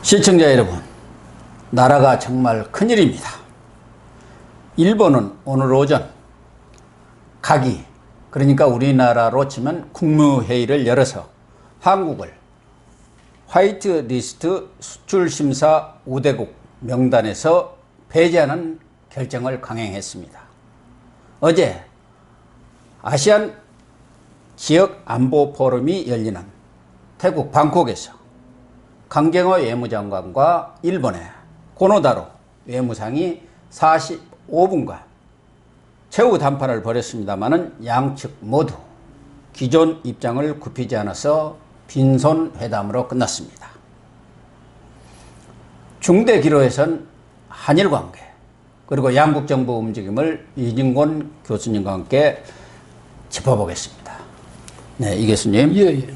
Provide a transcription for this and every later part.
시청자 여러분, 나라가 정말 큰일입니다. 일본은 오늘 오전 가기, 그러니까 우리나라로 치면 국무회의를 열어서 한국을 화이트리스트 수출심사 우대국 명단에서 배제하는 결정을 강행했습니다. 어제 아시안 지역 안보 포럼이 열리는 태국 방콕에서 강경화 외무장관과 일본의 고노다로 외무상이 45분간 최후 담판을 벌였습니다마는 양측 모두 기존 입장을 굽히지 않아서 빈손 회담으로 끝났습니다. 중대 기로에선 한일 관계 그리고 양국 정부 움직임을 이진곤 교수님과 함께 짚어보겠습니다. 네, 이 교수님. 예.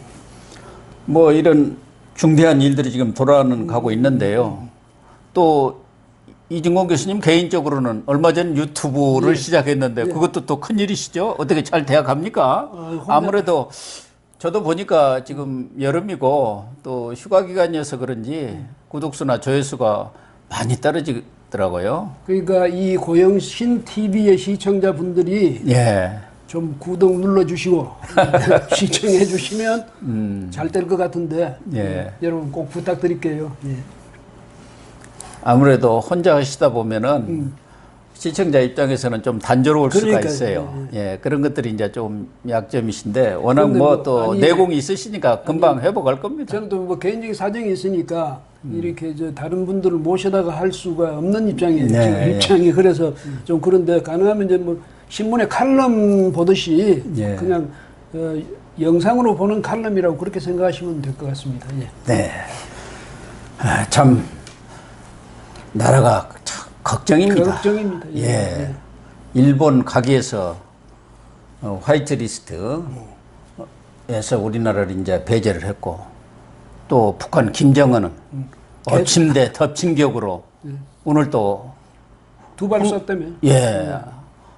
뭐 이런 중대한 일들이 지금 돌아가고 있는데요. 또 이진곤 교수님 개인적으로는 얼마 전 유튜브를 시작했는데 그것도 또 큰일이시죠? 어떻게 잘 돼갑니까? 아무래도 저도 보니까 지금 여름이고 또 휴가 기간이어서 그런지 구독수나 조회수가 많이 떨어지더라고요. 그러니까 이 고영신 TV의 시청자분들이 좀 구독 눌러주시고 시청해 주시면 잘 될 것 같은데 여러분 꼭 부탁드릴게요. 아무래도 혼자 하시다 보면은 시청자 입장에서는 좀 단조로울 수가 있어요. 그런 것들이 이제 좀 약점이신데 워낙 뭐 또 내공이 있으시니까 금방 회복할 겁니다. 저는 또 뭐 개인적인 사정이 있으니까 이렇게 다른 분들을 모셔다가 할 수가 없는 입장이에요. 지금 입장이 그래서 좀 그런데 가능하면 이제 뭐 신문에 칼럼 보듯이 그냥 영상으로 보는 칼럼이라고 그렇게 생각하시면 될 것 같습니다. 네. 참 나라가 참 걱정입니다. 걱정입니다. 일본 가기에서 화이트리스트에서 우리나라를 이제 배제를 했고 또 북한 김정은은 엎침대 덮친 격으로 오늘 또 두 발 쐈다며.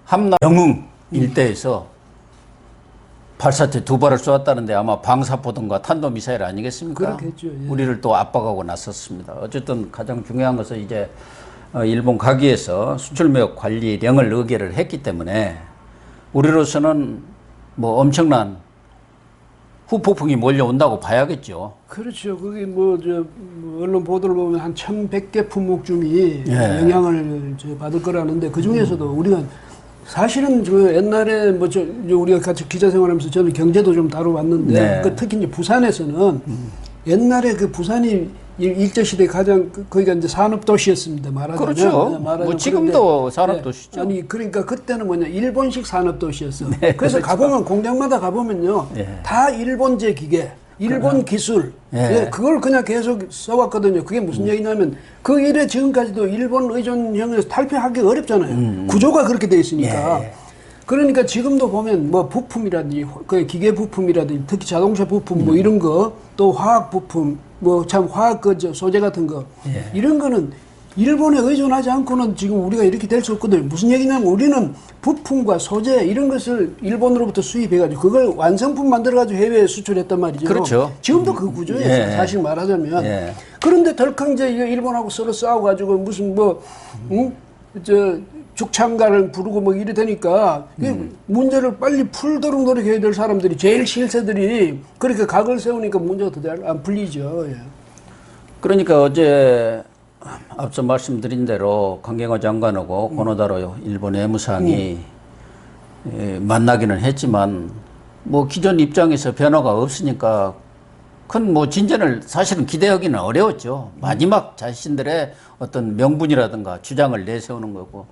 함남 영흥 일대에서 발사체 두 발을 쏘았다는데 아마 방사포든가 탄도미사일 아니겠습니까? 그렇겠죠. 우리를 또 압박하고 나섰습니다. 어쨌든 가장 중요한 것은 이제 일본 가기에서 수출무역 관리령을 의결을 했기 때문에 우리로서는 뭐 엄청난 후폭풍이 몰려온다고 봐야겠죠. 그렇죠. 그게 뭐 언론 보도를 보면 한 1,100개 품목중이 영향을 받을 거라는데 그 중에서도 우리가 사실은 옛날에 우리가 같이 기자 생활하면서 저는 경제도 좀 다뤄봤는데 특히 이제 부산에서는 옛날에 그 부산이 일제시대 가장 거기가 이제 산업도시였습니다. 말하자면. 그렇죠. 뭐 지금도 산업도시죠. 아니 그러니까 그때는 뭐냐 일본식 산업도시였어. 그래서 가보면 공장마다 가보면요 다 일본제 기계, 일본 기술, 그걸 그냥 계속 써왔거든요. 그게 무슨 얘기냐면 그 일에 지금까지도 일본 의존형에서 탈피하기 어렵잖아요. 구조가 그렇게 돼 있으니까. 그러니까 지금도 보면 뭐 부품이라든지 그 기계 부품이라든지 특히 자동차 부품 뭐 이런 거 또 화학 부품 뭐 참 화학 그 소재 같은 거 이런 거는 일본에 의존하지 않고는 지금 우리가 이렇게 될 수 없거든요. 무슨 얘기냐면 우리는 부품과 소재 이런 것을 일본으로부터 수입해가지고 그걸 완성품 만들어가지고 해외에 수출했단 말이죠. 그렇죠. 지금도 그 구조예요. 사실 말하자면. 그런데 덜컹 이제 일본하고 서로 싸워가지고 무슨 죽창가를 부르고 뭐 이래 되니까 문제를 빨리 풀도록 노력해야 될 사람들이 제일 실세들이 그렇게 각을 세우니까 문제가 더 안 풀리죠. 그러니까 어제 앞서 말씀드린 대로 강경화 장관하고 고노다로 일본 외무상이 만나기는 했지만 뭐 기존 입장에서 변화가 없으니까 큰 뭐 진전을 사실은 기대하기는 어려웠죠. 마지막 자신들의 어떤 명분이라든가 주장을 내세우는 거고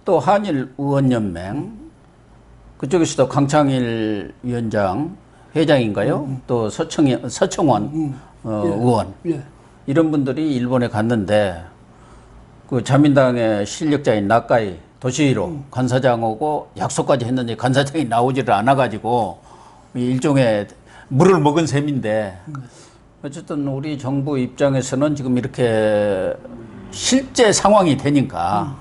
또 한일 의원연맹 그쪽에서도 강창일 위원장 회장인가요? 또 서청원 의원 이런 분들이 일본에 갔는데 그 자민당의 실력자인 나카이 도시히로 간사장하고 약속까지 했는데 간사장이 나오지를 않아가지고 일종의 물을 먹은 셈인데 어쨌든 우리 정부 입장에서는 지금 이렇게 실제 상황이 되니까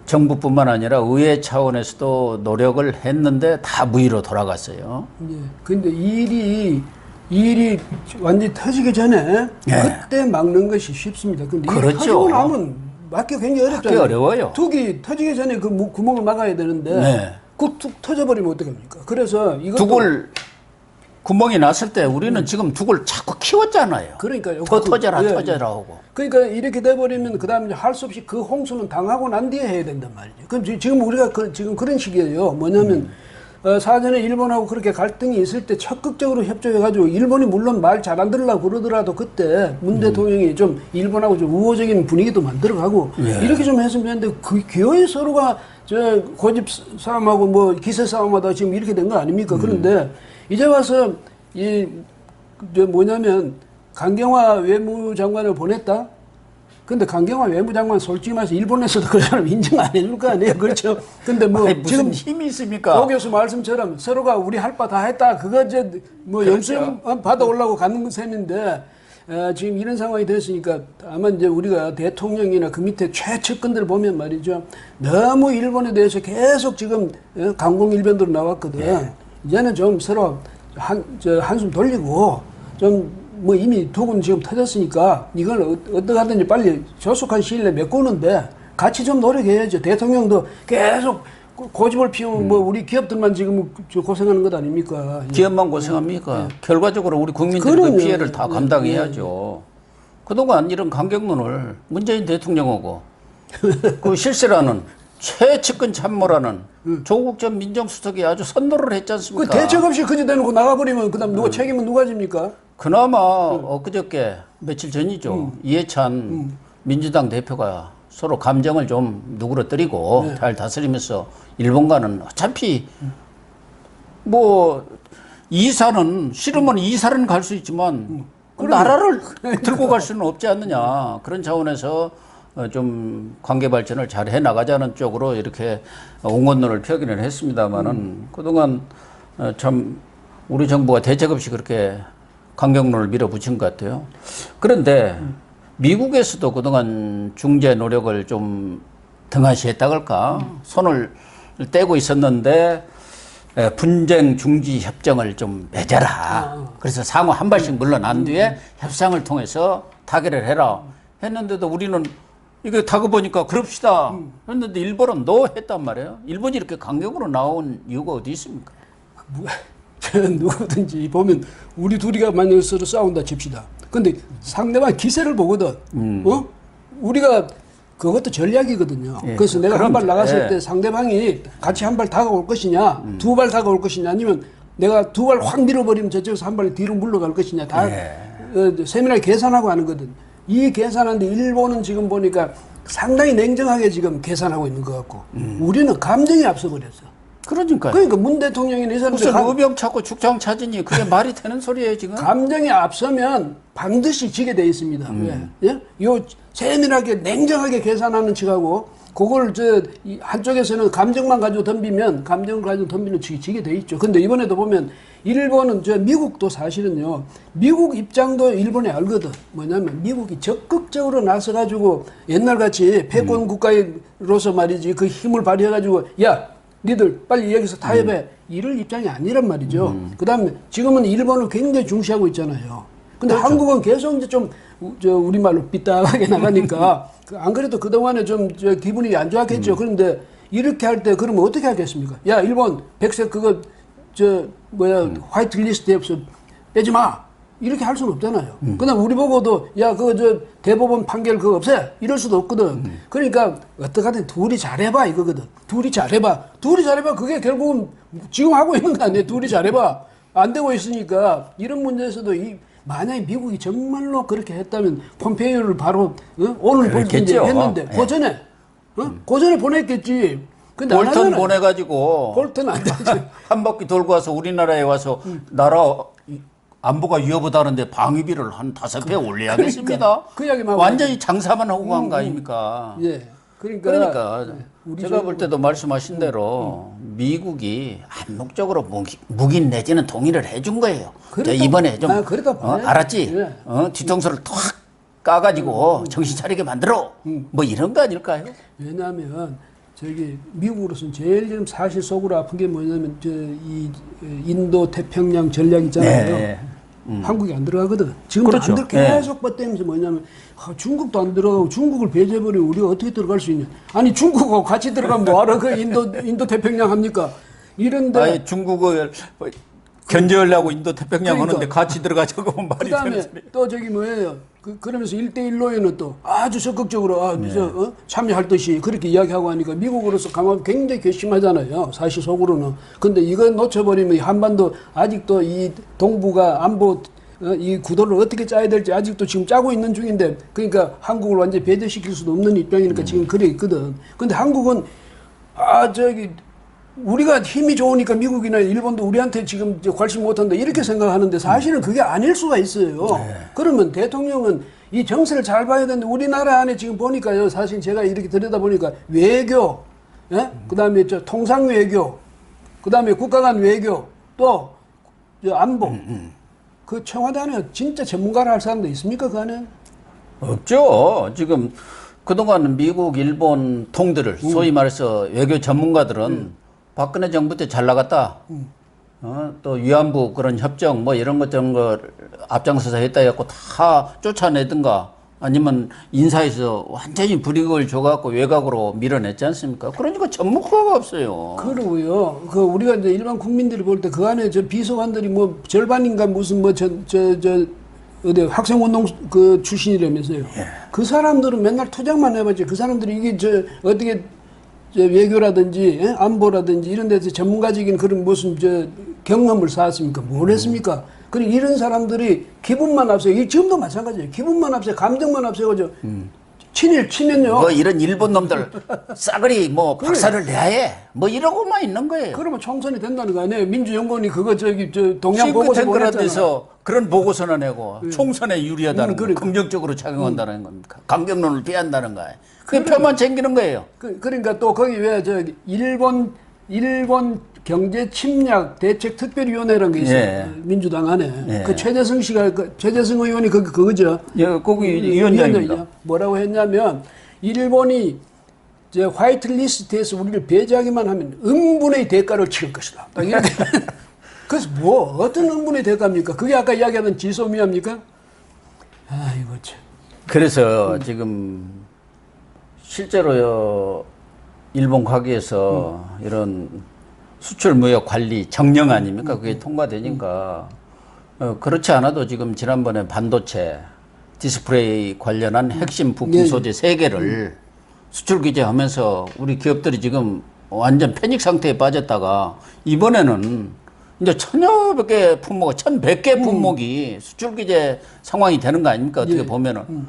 정부뿐만 아니라 의회 차원에서도 노력을 했는데 다 무의로 돌아갔어요. 근데 이 일이 이 일이 완전히 터지기 전에 네. 그때 막는 것이 쉽습니다. 근데 이게 그렇죠. 터지고 나면 막기 굉장히 어렵잖아요. 어려워요. 둑이 터지기 전에 그 구멍을 막아야 되는데 네. 그 툭 터져버리면 어떡합니까? 그래서 이것도 둑을 구멍이 났을 때 우리는 지금 둑을 자꾸 키웠잖아요. 그러니까요. 더 터져라 예, 터져라 하고. 그러니까 이렇게 돼버리면 그 다음에 할 수 없이 그 홍수는 당하고 난 뒤에 해야 된단 말이죠. 그럼 지금 우리가 지금 그런 식이에요. 뭐냐면 사전에 일본하고 그렇게 갈등이 있을 때 적극적으로 협조해가지고 일본이 물론 말 잘 안 들으려고 그러더라도 그때 문 대통령이 좀 일본하고 좀 우호적인 분위기도 만들어가고 이렇게 좀 했으면 되는데 그 기어이 서로가 저 고집 싸움하고 뭐 기세 싸움하다 지금 이렇게 된 거 아닙니까? 그런데 이제 와서 저 뭐냐면 강경화 외무장관을 보냈다? 근데 강경화 외무장관 솔직히 말해서 일본에서도 그 사람 인정 안 해줄 거 아니에요? 그렇죠? 근데 뭐 아니, 무슨 지금 힘이 있습니까? 오 교수 말씀처럼 서로가 우리 할 바 다 했다. 그거 이제 뭐 그렇죠. 연수용 받아오려고 가는 셈인데 지금 이런 상황이 됐으니까 아마 이제 우리가 대통령이나 그 밑에 최측근들 보면 말이죠. 너무 일본에 대해서 계속 지금 강공일변도로 나왔거든. 이제는 좀 서로 한숨 돌리고 좀 뭐 이미 둑은 지금 터졌으니까 이걸 어떻게 하든지 빨리 조속한 시일 내에 메꾸는데 같이 좀 노력해야죠. 대통령도 계속 고집을 피우면 뭐 우리 기업들만 지금 고생하는 것 아닙니까? 기업만 고생합니까? 결과적으로 우리 국민들이 그 피해를 다 감당해야죠. 그동안 이런 강경론을 문재인 대통령하고 그 실세라는 최측근 참모라는 조국 전 민정수석이 아주 선도를 했지 않습니까? 그 대책 없이 그지 대놓고 나가버리면 그다음 누가 책임은 누가 집니까? 그나마 엊그저께 며칠 전이죠. 이해찬 민주당 대표가 서로 감정을 좀 누그러뜨리고 잘 다스리면서 일본과는 어차피 뭐 이사는 싫으면 이사는 갈 수 있지만 그 나라를 들고 갈 수는 없지 않느냐. 그런 차원에서 좀 관계 발전을 잘 해나가자는 쪽으로 이렇게 옹호론을 펴기는 했습니다만은 그동안 참 우리 정부가 대책 없이 그렇게 강경론을 밀어붙인 것 같아요. 그런데 미국에서도 그동안 중재 노력을 좀 등한시했다 그럴까? 손을 떼고 있었는데 분쟁 중지 협정을 좀 맺어라. 그래서 상호 한 발씩 물러난 뒤에 협상을 통해서 타결을 해라. 했는데도 우리는 이거 다급하니까 그럽시다. 했는데 일본은 노 했단 말이에요. 일본이 이렇게 강경으로 나온 이유가 어디 있습니까? 누구든지 보면 우리 둘이가 만약에 서로 싸운다 칩시다. 근데 상대방 기세를 보거든. 우리가 그것도 전략이거든요. 예, 그래서 내가 한 발 나갔을 예. 때 상대방이 같이 한 발 다가올 것이냐, 두 발 다가올 것이냐, 아니면 내가 두 발 확 밀어버리면 저쪽에서 한 발 뒤로 물러갈 것이냐, 다 세밀하게 계산하고 하는 거든. 이 계산하는데 일본은 지금 보니까 상당히 냉정하게 지금 계산하고 있는 것 같고, 우리는 감정이 앞서버렸어. 그러니까요. 그러니까 문 대통령이 이 사람들 무슨 의병 찾고 죽장 찾으니 그게 말이 되는 소리예요 지금? 감정이 앞서면 반드시 지게 돼 있습니다. 예? 요 세밀하게 냉정하게 계산하는 척하고 그걸 한쪽에서는 감정만 가지고 덤비면 감정을 가지고 덤비는 척이 지게 돼 있죠. 근데 이번에도 보면 일본은 미국도 사실은요. 미국 입장도 일본이 알거든. 뭐냐면 미국이 적극적으로 나서 가지고 옛날같이 패권 국가로서 말이지 그 힘을 발휘해 가지고 야 니들 빨리 여기서 타협해. 이럴 입장이 아니란 말이죠. 그 다음에 지금은 일본을 굉장히 중시하고 있잖아요. 근데 그렇죠. 한국은 계속 이제 좀, 우리말로 삐딱하게 나가니까, 안 그래도 그동안에 좀, 기분이 안 좋았겠죠. 그런데 이렇게 할 때 그러면 어떻게 하겠습니까? 야, 일본 백색 그거, 화이트 리스트에 없어. 빼지 마. 이렇게 할 수는 없잖아요. 그다음 우리 보고도 야 그거 대법원 판결 그거 없애 이럴 수도 없거든. 그러니까 어떡하든 둘이 잘해봐 이거거든. 둘이 잘해봐 그게 결국은 지금 하고 있는 거 아니에요. 둘이 잘해봐 안 되고 있으니까 이런 문제에서도 만약에 미국이 정말로 그렇게 했다면 폼페이오를 바로 오늘 그랬겠죠. 했는데 예. 고전에 고전에 보냈겠지. 근데 볼턴 보내가지고 볼턴 안 되지. 한 바퀴 돌고 와서 우리나라에 와서 나라 안보가 위협하다는데 방위비를 한 5배 올려야겠습니다. 그러니까, 그 이야기만 완전히 장사만 하고 간 거 아닙니까? 예. 그러니까 제가 볼 때도 말씀하신 대로 미국이 암묵적으로 무기 내지는 동의를 해준 거예요. 이번에 좀 알았지? 예. 뒤통수를 탁 까가지고 정신 차리게 만들어. 뭐 이런 거 아닐까요? 왜냐하면 미국으로서는 제일 지금 사실 속으로 아픈 게 뭐냐면 이 인도 태평양 전략 있잖아요. 네. 한국이 안 들어가거든. 지금도 그렇죠. 안 계속 뻗대면서 뭐냐면 중국도 안 들어가고 중국을 배제해버리고 우리가 어떻게 들어갈 수 있냐. 아니 중국하고 같이 들어가면 뭐하러 그 인도 태평양 합니까? 이런데 아예 중국을 견제하려고 인도 태평양 그러니까. 하는데 같이 들어가자고 하면 말이 되는 그다음에 소리. 또 저기 뭐예요? 그러면서 1대1로에는 또 아주 적극적으로 참여할 듯이 그렇게 이야기하고 하니까 미국으로서 강압 굉장히 괘씸하잖아요. 사실 속으로는. 근데 이거 놓쳐버리면 한반도 아직도 이 동북아 안보 이 구도를 어떻게 짜야 될지 아직도 지금 짜고 있는 중인데 그러니까 한국을 완전히 배제시킬 수도 없는 입장이니까 지금 그래 있거든. 근데 한국은 우리가 힘이 좋으니까 미국이나 일본도 우리한테 지금 관심 못한다 이렇게 생각하는데 사실은 그게 아닐 수가 있어요. 그러면 대통령은 이 정세를 잘 봐야 되는데 우리나라 안에 지금 보니까요. 사실 제가 이렇게 들여다보니까 외교, 예? 그다음에 통상 외교, 그다음에 국가 간 외교, 또 안보. 그 청와대 안에 진짜 전문가를 할 사람도 있습니까? 그 안에? 없죠. 지금 그동안 미국, 일본 통들을 소위 말해서 외교 전문가들은 박근혜 정부 때 잘 나갔다. 또 위안부 그런 협정 뭐 이런 것 저런 거 앞장서서 했다 해갖고 다 쫓아내든가 아니면 인사에서 완전히 불이익을 줘갖고 외곽으로 밀어냈지 않습니까? 그러니까 전문가가 없어요. 그러고요. 그 우리가 이제 일반 국민들이 볼 때 그 안에 저 비서관들이 뭐 절반인가 무슨 뭐 어디 학생운동 그 출신이라면서요. 그 사람들은 맨날 투쟁만 해봤지. 그 사람들이 이게 어떻게 외교라든지 안보라든지 이런 데서 전문가적인 그런 무슨 경험을 쌓았습니까? 뭘 했습니까? 그리고 이런 사람들이 기분만 앞세고 지금도 마찬가지예요. 기분만 앞세고 감정만 앞세고 친일 치면요. 뭐 이런 일본 놈들 싸그리 뭐 박살을 내야 해. 뭐 이러고만 있는 거예요. 그러면 총선이 된다는 거 아니에요? 민주연구원이 그거 동양 보고서 보냈잖아. 데서 그런 보고서나 내고 총선에 유리하다는 거 그러니까. 긍정적으로 작용한다는 겁니까? 강경론을 피한다는 거예요. 그게 표만 챙기는 거예요. 그러니까 또 거기 왜 일본 경제 침략 대책 특별위원회라는 게 있어요. 예. 민주당 안에. 예. 그 최재성 의원이 그거죠. 예, 거기 위원장입니다. 뭐라고 했냐면 일본이 화이트 리스트에서 우리를 배제하기만 하면 음분의 대가를 치를 것이다. 딱 이렇게. 그래서 뭐 어떤 음분의 대가입니까? 그게 아까 이야기하던 지소미아입니까? 아이고 참. 그래서 지금 실제로요 일본 과기에서 이런 수출 무역 관리 정령 아닙니까? 그게 통과되니까 그렇지 않아도 지금 지난번에 반도체 디스플레이 관련한 핵심 부품 소재 3개를 수출 규제하면서 우리 기업들이 지금 완전 패닉 상태에 빠졌다가 이번에는 이제 1,000여 개 품목, 1,100개 품목이 수출 규제 상황이 되는 거 아닙니까? 어떻게 보면은.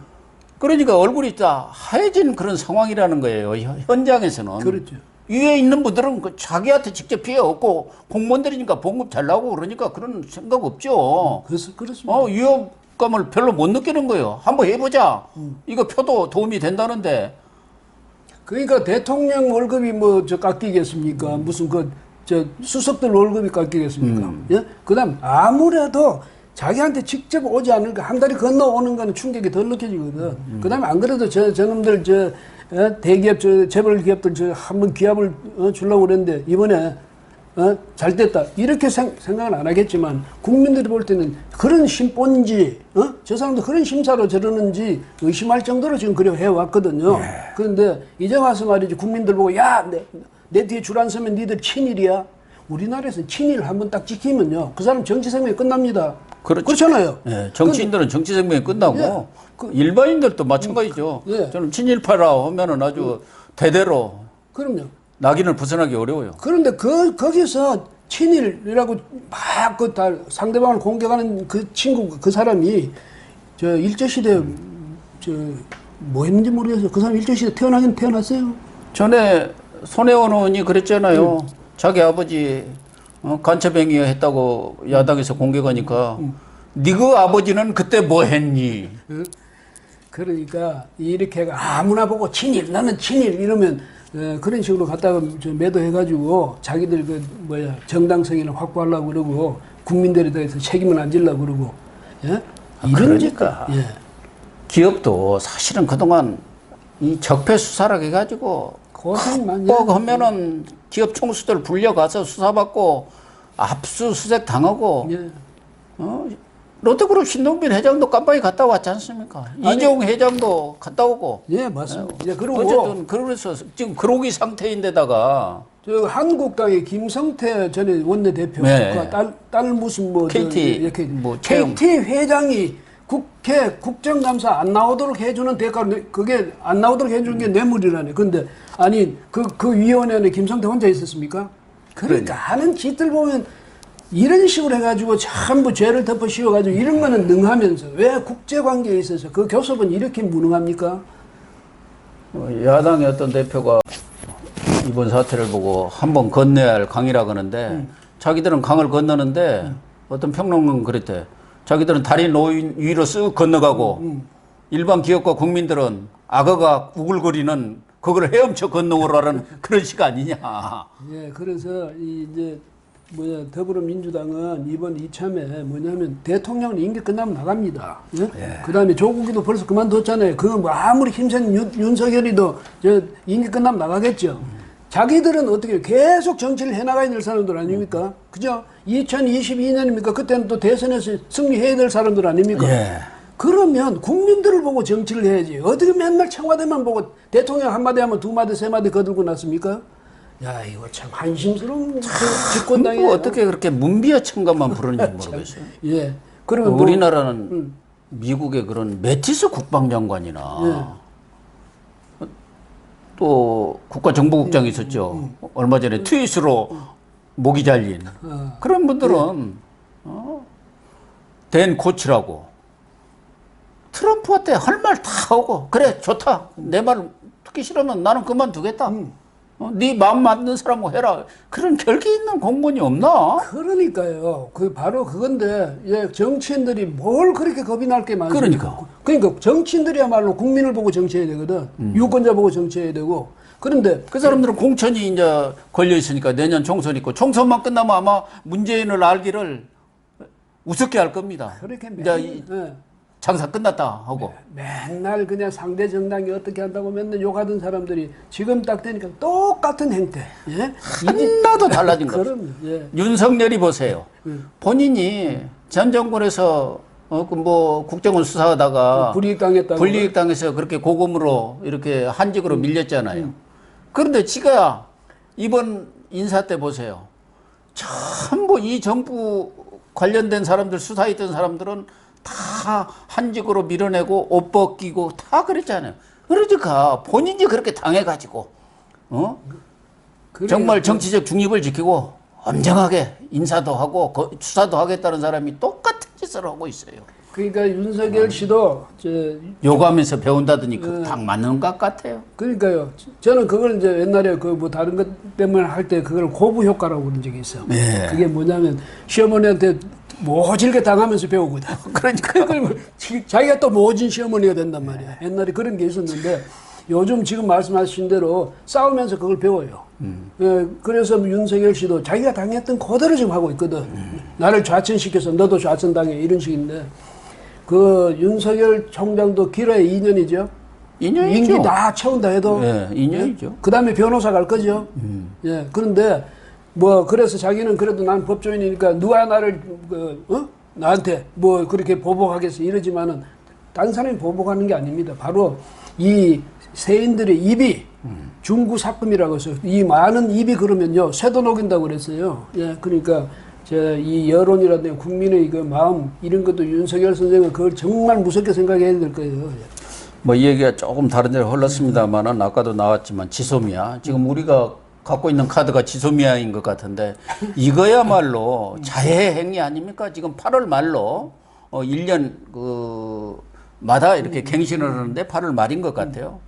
그러니까 얼굴이 다 하얘진 그런 상황이라는 거예요. 현장에서는. 그렇죠. 위에 있는 분들은 자기한테 직접 피해 없고 공무원들이니까 봉급 잘 나오고 그러니까 그런 생각 없죠. 그렇습니다. 위협감을 별로 못 느끼는 거예요. 한번 해보자. 이거 표도 도움이 된다는데. 그러니까 대통령 월급이 깎이겠습니까? 무슨 수석들 월급이 깎이겠습니까? 예? 그다음 아무래도 자기한테 직접 오지 않을까 한 달이 건너오는 거는 충격이 덜 느껴지거든. 그다음에 안 그래도 저놈들 대기업 재벌 기업들 한번 기합을 주려고 그랬는데 이번에 잘 됐다 이렇게 생각은 안 하겠지만 국민들이 볼 때는 그런 심본지 저 사람도 그런 심사로 저러는지 의심할 정도로 지금 그래 해왔거든요. 그런데 이제 와서 말이지 국민들 보고 야 내 뒤에 줄 안 서면 니들 친일이야. 우리나라에서는 친일 한번 딱 지키면요 그 사람 정치 생명이 끝납니다. 그렇잖아요. 예, 정치인들은 정치 생명이 끝나고 일반인들도 마찬가지죠. 저는 친일파라 하면은 아주 대대로 그럼요. 낙인을 벗어나기 어려워요. 그런데 거기서 친일이라고 막 다 상대방을 공격하는 그 친구 그 사람이 일제시대 뭐 했는지 모르겠어요. 그 사람 일제시대 태어나긴 태어났어요. 전에 손혜원 의원이 그랬잖아요. 자기 아버지 간첩행위 했다고 야당에서 공격하니까 니그 아버지는 그때 뭐 했니? 그러니까 이렇게 아무나 보고 친일 나는 친일 이러면 그런 식으로 갖다가 매도해가지고 자기들 정당성이나 확보하려고 그러고 국민들에 대해서 책임을 안 지려고 그러고 이런 그러니까 기업도 사실은 그동안 이 적폐 수사라 해가지고 고생 많이 하면은 기업 총수들 불려가서 수사받고 압수수색 당하고 롯데그룹 신동빈 회장도 깜빡이 갔다 왔지 않습니까? 이재용 회장도 갔다 오고. 예, 맞습니다. 예, 그리고 어쨌든 그래서 지금 그러기 상태인데다가 저 한국당의 김성태 전에 원내대표, 네. 그 딸 무슨 뭐 KT 이렇게 뭐 채용. KT 회장이 국회 국정감사 안 나오도록 해주는 대가로 그게 안 나오도록 해주는 게 뇌물이라네. 근데 아니 그 위원회는 김성태 혼자 있었습니까? 그러니까 하는 짓들 보면 이런 식으로 해가지고 전부 죄를 덮어 씌워가지고 이런 거는 능하면서 왜 국제관계에 있어서 그 교섭은 이렇게 무능합니까? 야당의 어떤 대표가 이번 사태를 보고 한번 건너야 할 강이라고 하는데 자기들은 강을 건너는데 어떤 평론가는 그랬대. 자기들은 다리 노인 위로 쓱 건너가고 일반 기업과 국민들은 악어가 우글거리는 그걸 헤엄쳐 건너오라는 그런 시간이냐. 예, 그래서 이제 더불어민주당은 이번 이참에 뭐냐면 대통령 임기 끝나면 나갑니다. 예? 예. 그다음에 조국이도 벌써 그만뒀잖아요. 그 뭐 아무리 힘센 윤석열이도 저 임기 끝나면 나가겠죠. 자기들은 어떻게 계속 정치를 해나가야 될 사람들 아닙니까? 그죠? 2022년입니까? 그때는 또 대선에서 승리해야 될 사람들 아닙니까? 예. 그러면 국민들을 보고 정치를 해야지. 어떻게 맨날 청와대만 보고 대통령 한마디 하면 두마디, 세마디 거들고 났습니까? 야, 이거 참 한심스러운 집권당이에요. 어떻게 그렇게 문비어천가만 부르는지 모르겠어요. 예. 그러면 우리나라는 미국의 그런 매티스 국방장관이나 또 국가정보국장이 있었죠. 얼마 전에 트윗으로 목이 잘린 그런 분들은 댄 코치라고 트럼프한테 할 말 다 하고 그래 좋다 내 말 듣기 싫으면 나는 그만두겠다. 네 마음 맞는 사람하고 해라. 그런 결기 있는 공무원이 없나? 그러니까요. 그 바로 그건데 예, 정치인들이 뭘 그렇게 겁이 날 게 많습니까? 그러니까 정치인들이야말로 국민을 보고 정치해야 되거든. 유권자 보고 정치해야 되고. 그런데 그 사람들은 공천이 이제 걸려 있으니까 내년 총선 있고 총선만 끝나면 아마 문재인을 알기를 우습게 할 겁니다. 그렇게 이제 장사 끝났다 하고 맨날 그냥 상대 정당이 어떻게 한다고 맨날 욕하던 사람들이 지금 딱 되니까 똑같은 행태. 예? 하나도 달라진 거 없어요. 예. 윤석열이 보세요. 본인이 전 정권에서 국정원 수사하다가 불이익 당해서 그렇게 고금으로 이렇게 한직으로 밀렸잖아요. 그런데 지가 이번 인사 때 보세요. 전부 이 정부 관련된 사람들 수사했던 사람들은 다 한직으로 밀어내고 옷 벗기고 다 그랬잖아요. 그러니까 본인이 그렇게 당해가지고 정말 정치적 중립을 지키고 엄정하게 인사도 하고 수사도 하겠다는 사람이 똑같은 짓을 하고 있어요. 그러니까 윤석열 씨도 요구하면서 배운다더니 그 딱 맞는 것 같아요. 그러니까요. 저는 그걸 이제 옛날에 그 뭐 다른 것 때문에 할 때 그걸 고부 효과라고 그런 적이 있어. 네. 그게 뭐냐면 시어머니한테 모질게 당하면서 배우거든. 그러니까 자기가 또 모진 시어머니가 된단 말이야. 옛날에 그런 게 있었는데 요즘 지금 말씀하신 대로 싸우면서 그걸 배워요. 예, 그래서 윤석열 씨도 자기가 당했던 그대로 지금 하고 있거든. 나를 좌천시켜서 너도 좌천당해 이런 식인데 그 윤석열 총장도 길어야 2년이죠. 2년이죠. 임기 다 채운다 해도. 네, 2년이죠. 예? 그 다음에 변호사 갈 거죠. 예, 그런데 그래서 자기는 그래도 난 법조인이니까 누가 나를 나한테 그렇게 보복하겠어 이러지만은 다른 사람이 보복하는 게 아닙니다. 바로 이 세인들의 입이 중구사금이라고 해서 이 많은 입이 그러면요 쇠도 녹인다고 그랬어요. 예, 그러니까 이 여론이라든지 국민의 그 마음 이런 것도 윤석열 선생은 그걸 정말 무섭게 생각해야 될 거예요. 이 얘기가 조금 다른 데로 흘렀습니다만은 아까도 나왔지만 지소미아 지금 우리가 갖고 있는 카드가 지소미아인 것 같은데 이거야말로 자해 행위 아닙니까? 지금 8월 말로 1년 마다 이렇게 갱신을 하는데 8월 말인 것 같아요.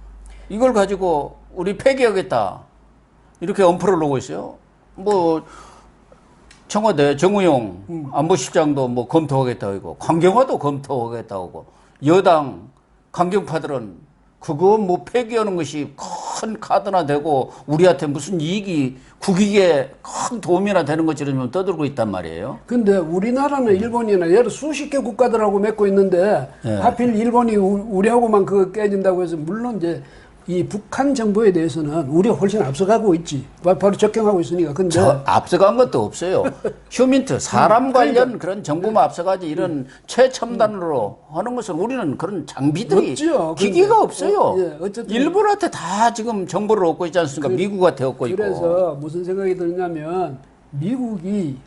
이걸 가지고 우리 폐기하겠다 이렇게 엄포를 놓고 있어요. 청와대 정우용 안보실장도 검토하겠다고 하고 강경화도 검토하겠다고 하고 여당 강경파들은 그거 폐기하는 것이 큰 카드나 되고 우리한테 무슨 이익이 국익에 큰 도움이나 되는 것처럼 떠들고 있단 말이에요. 근데 우리나라는 일본이나 여러 수십 개 국가들하고 맺고 있는데 하필 일본이 우리하고만 그거 깨진다고 해서 물론 이제 이 북한 정보에 대해서는 우리가 훨씬 앞서가고 있지. 바로 접경하고 있으니까. 근데 저 앞서간 것도 없어요. 휴민트 사람 관련 그런 정보만 앞서가지 이런 최첨단으로 하는 것은 우리는 그런 장비들이 없죠. 기기가 없어요. 어쨌든 일본한테 다 지금 정보를 얻고 있지 않습니까? 미국한테 얻고 있고. 그래서 무슨 생각이 드냐면 미국이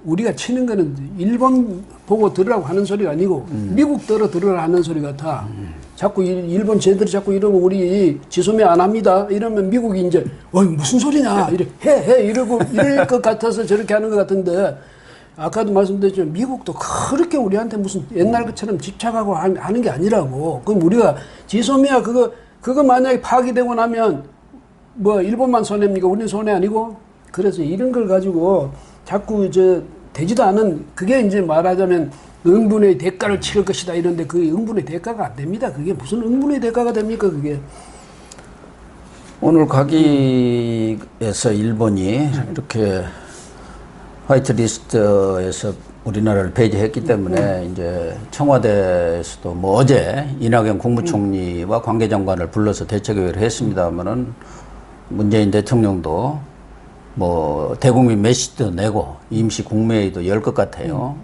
우리가 치는 거는 일본 보고 들으라고 하는 소리가 아니고 미국 들으라 하는 소리 같아. 자꾸 일본 쟤들이 자꾸 이러면 우리 지소매 안 합니다. 이러면 미국이 이제 무슨 소리냐 해 이러고 이럴 것 같아서 저렇게 하는 것 같은데 아까도 말씀드렸지만 미국도 그렇게 우리한테 무슨 옛날 것처럼 집착하고 하는 게 아니라고. 그럼 우리가 지소미아 그거 만약에 파기되고 나면 뭐 일본만 손해입니까? 우리는 손해 아니고. 그래서 이런 걸 가지고 자꾸 되지도 않은 그게 이제 말하자면 응분의 대가를 치를 것이다 이런데 그 응분의 대가가 안 됩니다. 그게 무슨 응분의 대가가 됩니까? 그게. 오늘 가기에서 일본이 이렇게 화이트리스트에서 우리나라를 배제했기 때문에 이제 청와대에서도 뭐 어제 이낙연 국무총리와 관계장관을 불러서 대책회의를 했습니다만은 문재인 대통령도 뭐 대국민 메시지도 내고 임시 국무회의도 열 것 같아요.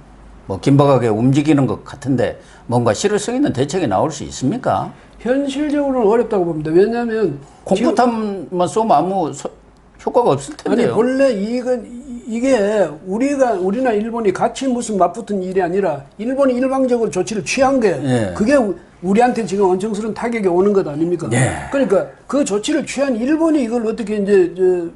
뭐 긴박하게 움직이는 것 같은데 뭔가 실효성 있는 대책이 나올 수 있습니까? 현실적으로는 어렵다고 봅니다. 왜냐하면 공포탄만 쏘면 아무 효과가 없을 텐데요. 아니 본래 이게 우리나 일본이 같이 무슨 맞붙은 일이 아니라 일본이 일방적으로 조치를 취한 게 그게 우리한테 지금 엄청스러운 타격이 오는 것 아닙니까? 그러니까 그 조치를 취한 일본이 이걸 어떻게 이제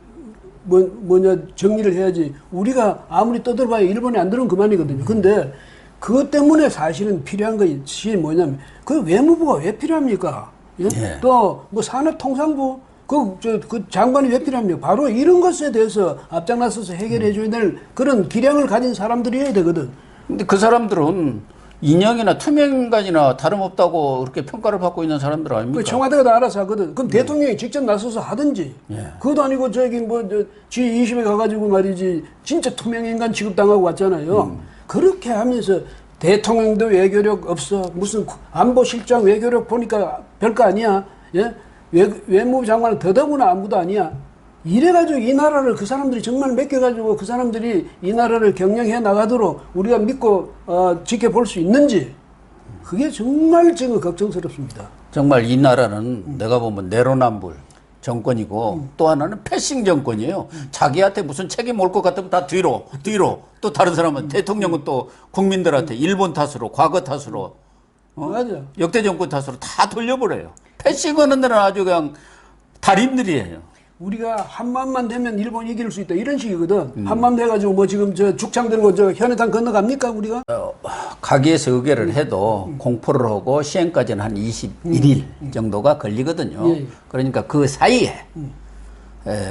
정리를 해야지. 우리가 아무리 떠들어봐야 일본이 안 들으면 그만이거든요. 근데 그것 때문에 사실은 필요한 것이 뭐냐면 그 외무부가 왜 필요합니까? 또 뭐 산업통상부 그 장관이 왜 필요합니까? 바로 이런 것에 대해서 앞장나서서 해결해줘야 될 그런 기량을 가진 사람들이어야 되거든. 근데 그 사람들은 인형이나 투명인간이나 다름없다고 그렇게 평가를 받고 있는 사람들 아닙니까? 그 청와대가 다 알아서 하거든. 그럼 대통령이 직접 나서서 하든지. 그것도 아니고 G20에 가가지고 말이지 진짜 투명인간 취급당하고 왔잖아요. 그렇게 하면서 대통령도 외교력 없어. 무슨 안보실장 외교력 보니까 별거 아니야. 외무부 장관은 더더구나 아무도 아니야. 이래가지고 이 나라를 그 사람들이 정말 맡겨가지고 그 사람들이 이 나라를 경영해 나가도록 우리가 믿고 지켜볼 수 있는지 그게 정말 지금 걱정스럽습니다. 정말 이 나라는 내가 보면 내로남불 정권이고 또 하나는 패싱 정권이에요. 자기한테 무슨 책임 올 것 같으면 다 뒤로 또 다른 사람은 대통령은 또 국민들한테 일본 탓으로 과거 탓으로 맞아. 역대 정권 탓으로 다 돌려버려요. 패싱하는 데는 아주 그냥 달인들이에요. 우리가 한마음만 되면 일본 이길 수 있다 이런 식이거든. 한마음 돼가지고 뭐 지금 죽창 들고 현해탄 건너갑니까 우리가? 가기에서 의결을 해도 공포를 하고 시행까지는 한 21일 정도가 걸리거든요. 그러니까 그 사이에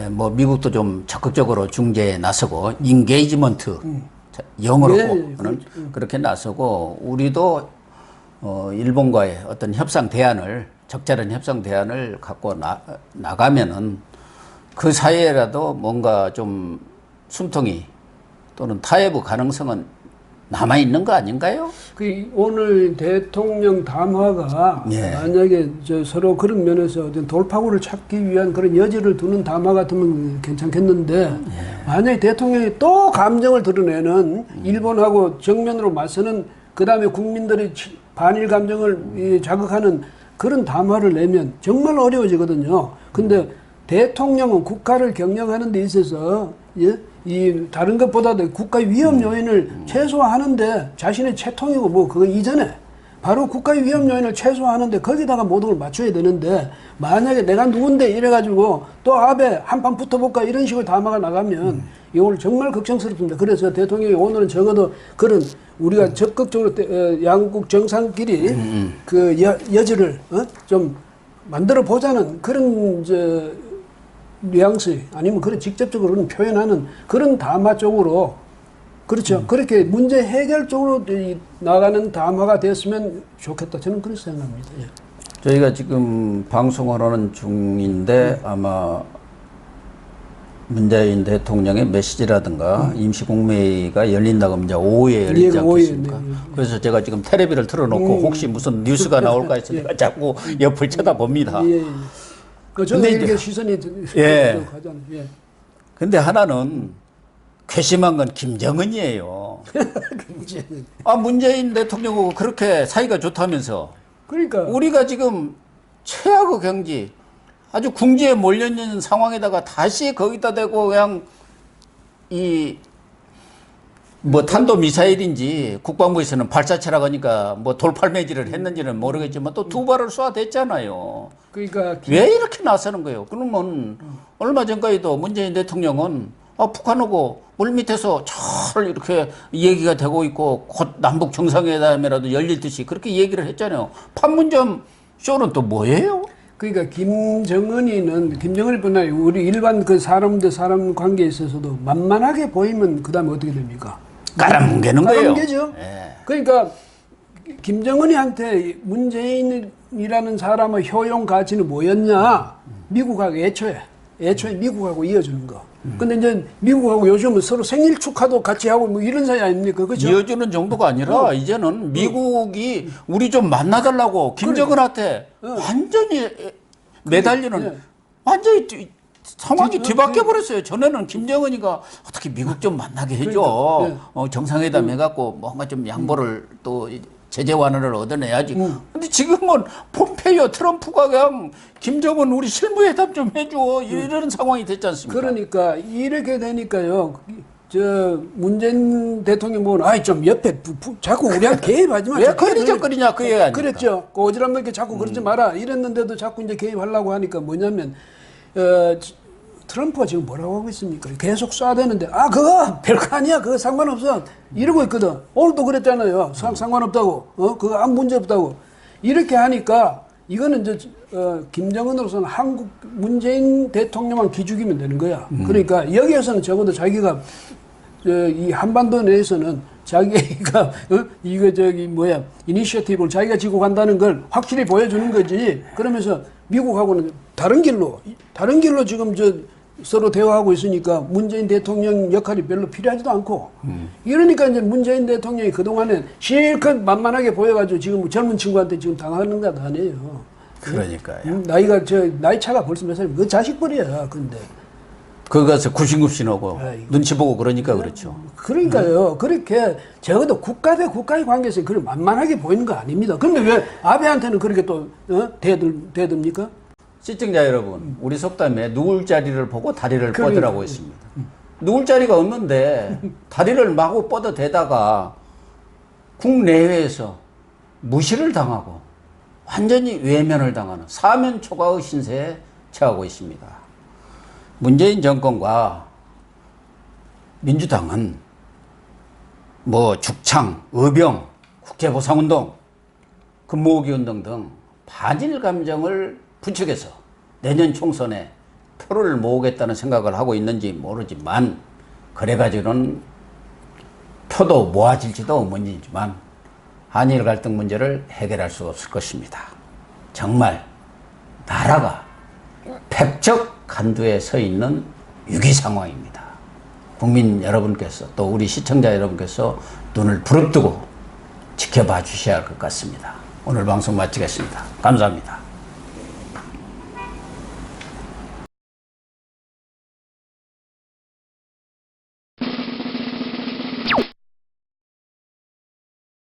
뭐 미국도 좀 적극적으로 중재에 나서고 인게이지먼트 영어로는 그렇게 나서고 우리도 일본과의 어떤 협상 대안을 적절한 협상 대안을 갖고 나가면은 그 사이에라도 뭔가 좀 숨통이 또는 타협의 가능성은 남아있는 거 아닌가요? 오늘 대통령 담화가 만약에 서로 그런 면에서 어떤 돌파구를 찾기 위한 그런 여지를 두는 담화 같으면 괜찮겠는데 만약에 대통령이 또 감정을 드러내는 일본하고 정면으로 맞서는 그 다음에 국민들의 반일 감정을 자극하는 그런 담화를 내면 정말 어려워지거든요. 근데 대통령은 국가를 경영하는 데 있어서 이 다른 것보다도 국가의 위험 요인을 최소화하는데 자신의 채통이고 뭐 그거 이전에 바로 국가의 위험 요인을 최소화하는데 거기다가 모든 걸 맞춰야 되는데 만약에 내가 누군데 이래가지고 또 앞에 한판 붙어볼까 이런 식으로 담화가 나가면 이걸 정말 걱정스럽습니다. 그래서 대통령이 오늘은 적어도 그런 우리가 적극적으로 양국 정상끼리 그 여지를 좀 만들어 보자는 그런 뉘앙스 아니면 그런 직접적으로 표현하는 그런 담화 쪽으로 그렇죠. 그렇게 문제 해결 쪽으로 나가는 담화가 됐으면 좋겠다. 저는 그렇게 생각합니다. 저희가 지금 방송을 하는 중인데 아마 문재인 대통령의 메시지라든가 임시국무회의가 열린다고 이제 오후에 열리지 않겠습니까? 그래서 제가 지금 텔레비를 틀어놓고 혹시 무슨 뉴스가 나올까 해서 제가 자꾸 옆을 쳐다봅니다. 저도 근데 이렇게 이제- 시선이 예. 가잖아요. 예. 근데 하나는 괘씸한 건 김정은이에요. 문제는. 아, 문재인 대통령하고 그렇게 사이가 좋다면서 그러니까 우리가 지금 최악의 경지, 아주 궁지에 몰려있는 상황에다가 다시 거기다 대고 그냥 이 뭐 탄도미사일인지 국방부에서는 발사체라고 하니까 뭐 돌팔매질을 했는지는 모르겠지만 또 두 발을 쏴댔잖아요. 그러니까 왜 이렇게 나서는 거예요? 그러면 얼마 전까지도 문재인 대통령은 북한하고 물밑에서 잘 이렇게 얘기가 되고 있고 곧 남북 정상회담이라도 열릴 듯이 그렇게 얘기를 했잖아요. 판문점 쇼는 또 뭐예요? 그러니까 김정은이뿐만 아니라 우리 일반 그 사람 대 사람 관계에 있어서도 만만하게 보이면 그다음에 어떻게 됩니까? 깔아뭉개는 거예요. 깔아뭉개죠. 예. 그러니까 김정은이한테 문재인이라는 사람의 효용 가치는 뭐였냐? 미국하고 애초에 미국하고 이어주는 거. 근데 이제 미국하고 요즘은 서로 생일 축하도 같이 하고 뭐 이런 사이 아닙니까? 그죠? 이어주는 정도가 아니라 이제는 미국이 우리 좀 만나달라고 김정은한테 완전히 매달리는 예. 완전히 상황이 뒤바뀌어 버렸어요. 전에는 김정은이가 어떻게 미국 좀 만나게 해줘. 그러니까, 정상회담 해갖고 뭔가 좀 양보를 또 제재 완화를 얻어내야지. 근데 지금은 폼페이오 트럼프가 그냥 김정은 우리 실무회담 좀 해줘. 이런 상황이 됐지 않습니까? 그러니까 이렇게 되니까요. 저 문재인 대통령 보면 아이 좀 옆에 자꾸 우리한테 개입하지 마. 왜 거리적거리냐 그 얘기 아닙니까? 그랬죠. 꼬지랖넓게 자꾸 그러지 마라. 이랬는데도 자꾸 이제 개입하려고 하니까 뭐냐면 트럼프가 지금 뭐라고 하고 있습니까? 계속 쏴대는데 그거 별거 아니야. 그거 상관없어. 이러고 있거든. 오늘도 그랬잖아요. 상관없다고. 그거 아무 문제 없다고. 이렇게 하니까 이거는 이제 김정은으로서는 한국 문재인 대통령만 기죽이면 되는 거야. 그러니까 여기에서는 적어도 자기가 이 한반도 내에서는 자기가 이거 이니셔티브를 자기가 지고 간다는 걸 확실히 보여주는 거지. 그러면서 미국하고는 다른 길로 지금 서로 대화하고 있으니까 문재인 대통령 역할이 별로 필요하지도 않고 이러니까 이제 문재인 대통령이 그동안에 실컷 만만하게 보여가지고 지금 젊은 친구한테 지금 당하는 거 아니에요. 그러니까요. 나이 차가 벌써 몇 살이면 그 자식벌이야. 근데 거기 가서 구신굽신하고 아이고. 눈치 보고 그러니까 그렇죠. 그러니까요. 그렇게 적어도 국가 대 국가의 관계에서 그걸 만만하게 보이는 거 아닙니다. 그런데 왜 아베한테는 그렇게 또 대듭니까? 시청자 여러분, 우리 속담에 누울 자리를 보고 다리를 그러니까. 뻗으라고 했습니다. 누울 자리가 없는데 다리를 마구 뻗어대다가 국내외에서 무시를 당하고 완전히 외면을 당하는 사면 초과의 신세에 처하고 있습니다. 문재인 정권과 민주당은 뭐 죽창, 의병, 국제보상운동, 금모으기운동 등 반일 감정을 부추겨서 내년 총선에 표를 모으겠다는 생각을 하고 있는지 모르지만 그래가지고는 표도 모아질지도 의문이지만 한일 갈등 문제를 해결할 수 없을 것입니다. 정말 나라가 폐적 간두에 서 있는 위기 상황입니다. 국민 여러분께서 또 우리 시청자 여러분께서 눈을 부릅뜨고 지켜봐 주셔야 할 것 같습니다. 오늘 방송 마치겠습니다. 감사합니다.